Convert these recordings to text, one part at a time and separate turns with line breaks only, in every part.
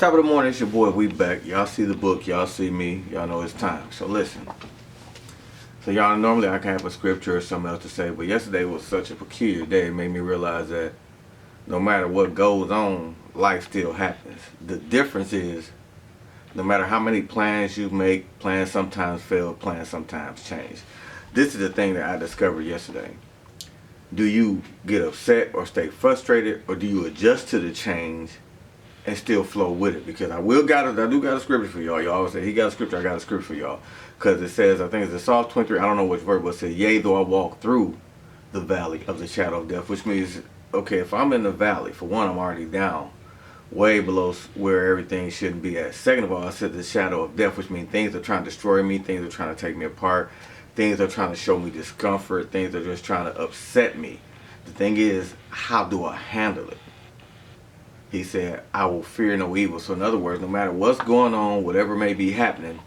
Top of the morning, it's your boy, we back. Y'all see the book, y'all see me, y'all know it's time. So listen. So y'all, normally I can have a scripture or something else to say, but yesterday was such a peculiar day. It made me realize that no matter what goes on, life still happens. The difference is, no matter how many plans you make, plans sometimes fail, plans sometimes change. This is the thing that I discovered yesterday. Do you get upset or stay frustrated, or do you adjust to the change and still flow with it? Because I do got a scripture for y'all. Y'all always say, he got a scripture, I got a scripture for y'all. Because it says, I think it's in Psalm 23, I don't know which verse, but it says, yea, though I walk through the valley of the shadow of death, which means, okay, if I'm in the valley, for one, I'm already down, way below where everything shouldn't be at. Second of all, I said the shadow of death, which means things are trying to destroy me, things are trying to take me apart, things are trying to show me discomfort, things are just trying to upset me. The thing is, how do I handle it? He said, I will fear no evil. So in other words, no matter what's going on, whatever may be happening,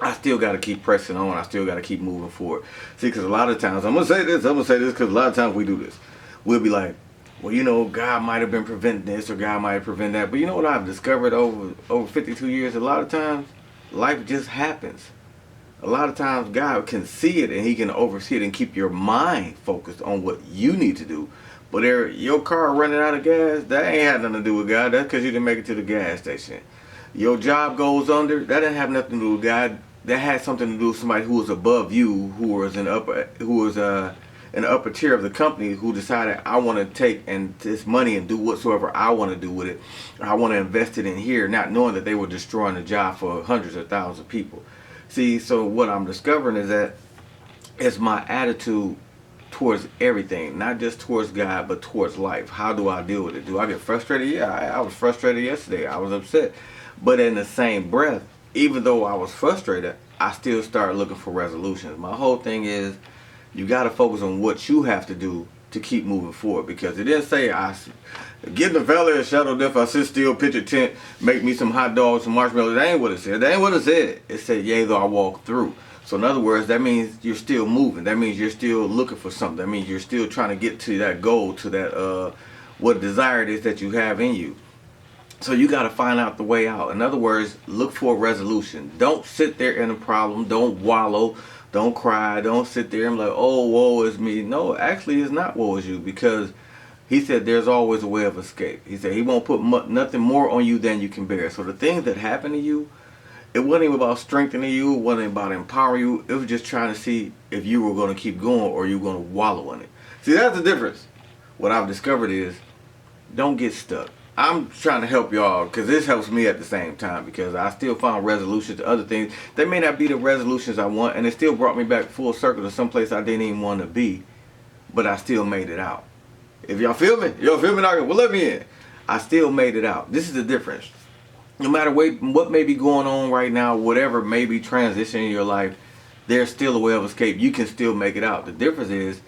I still got to keep pressing on. I still got to keep moving forward. See, because a lot of times, I'm going to say this because a lot of times we do this. We'll be like, well, you know, God might have been preventing this or God might have prevented that. But you know what I've discovered over 52 years? A lot of times, life just happens. A lot of times, God can see it and he can oversee it and keep your mind focused on what you need to do. But your car running out of gas, that ain't had nothing to do with God. That's because you didn't make it to the gas station. Your job goes under, that didn't have nothing to do with God. That had something to do with somebody who was above you, who was an upper tier of the company, who decided, I want to take this money and do whatsoever I want to do with it. I want to invest it in here, not knowing that they were destroying the job for hundreds of thousands of people. See, so what I'm discovering is that it's my attitude towards everything, not just towards God, but towards life. How do I deal with it? Do I get frustrated? Yeah, I was frustrated yesterday. I was upset. But in the same breath, even though I was frustrated, I still started looking for resolutions. My whole thing is, you got to focus on what you have to do to keep moving forward. Because it didn't say, I get in the valley of shadow of death, I sit still, pitch a tent, make me some hot dogs, some marshmallows. That ain't what it said. That ain't what it said. It said, yea, though I walk through. So in other words, that means you're still moving. That means you're still looking for something. That means you're still trying to get to that goal, to that what desire it is that you have in you. So you got to find out the way out. In other words, look for a resolution. Don't sit there in a problem. Don't wallow. Don't cry. Don't sit there and be like, oh, woe is me. No, actually, it's not woe is you, because he said there's always a way of escape. He said he won't put nothing more on you than you can bear. So the things that happen to you, it wasn't even about strengthening you. It wasn't about empowering you. It was just trying to see if you were going to keep going or you were going to wallow in it. See, that's the difference. What I've discovered is, don't get stuck. I'm trying to help y'all because this helps me at the same time, because I still found resolutions to other things. They may not be the resolutions I want, and it still brought me back full circle to someplace I didn't even want to be, but I still made it out. If y'all feel me? Y'all feel me? Well, let me in. I still made it out. This is the difference. No matter what may be going on right now, whatever may be transitioning in your life, there's still a way of escape. You can still make it out. The difference is,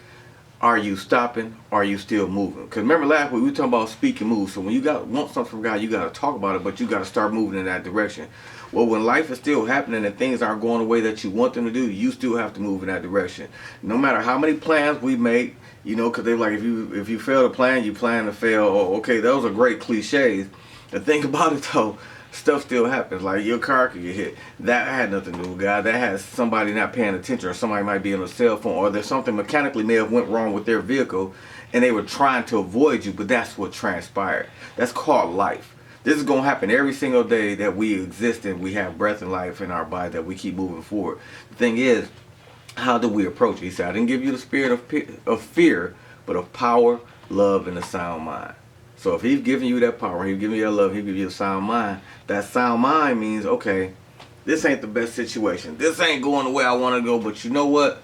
are you stopping? Or are you still moving? Because remember last week we were talking about speak and move. So when you want something from God, you got to talk about it, but you got to start moving in that direction. Well, when life is still happening and things aren't going the way that you want them to do, you still have to move in that direction. No matter how many plans we make, you know, because they're like, if you fail to plan, you plan to fail. Oh, okay, those are great cliches. The thing about it though, stuff still happens. Like your car could get hit. That had nothing to do with God. That has somebody not paying attention, or somebody might be on a cell phone, or there's something mechanically may have went wrong with their vehicle and they were trying to avoid you, but that's what transpired. That's called life. This is going to happen every single day that we exist and we have breath and life in our body, that we keep moving forward. The thing is, how do we approach it? He said, I didn't give you the spirit of fear, but of power, love, and a sound mind. So if he's giving you that power, he's giving you that love, he's giving you a sound mind. That sound mind means, okay, this ain't the best situation. This ain't going the way I want to go, but you know what?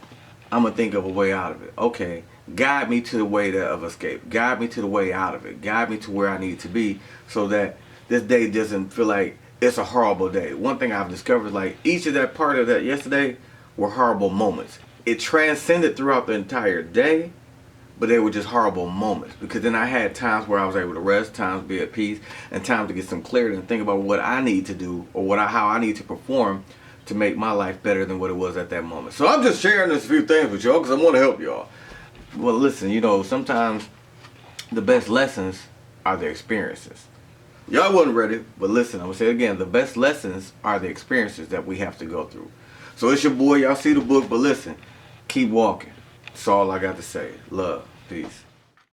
I'm going to think of a way out of it. Okay, guide me to the way of escape. Guide me to the way out of it. Guide me to where I need to be, so that this day doesn't feel like it's a horrible day. One thing I've discovered, like each of that part of that yesterday were horrible moments. It transcended throughout the entire day, but they were just horrible moments, because then I had times where I was able to rest, times to be at peace, and time to get some clarity and think about what I need to do, or how I need to perform to make my life better than what it was at that moment. So I'm just sharing this few things with y'all because I want to help y'all. Well, listen, you know, sometimes the best lessons are the experiences. Y'all wasn't ready, but listen, I'm gonna say it again, the best lessons are the experiences that we have to go through. So it's your boy, y'all see the book, but listen, keep walking. That's all I got to say. Love. Peace.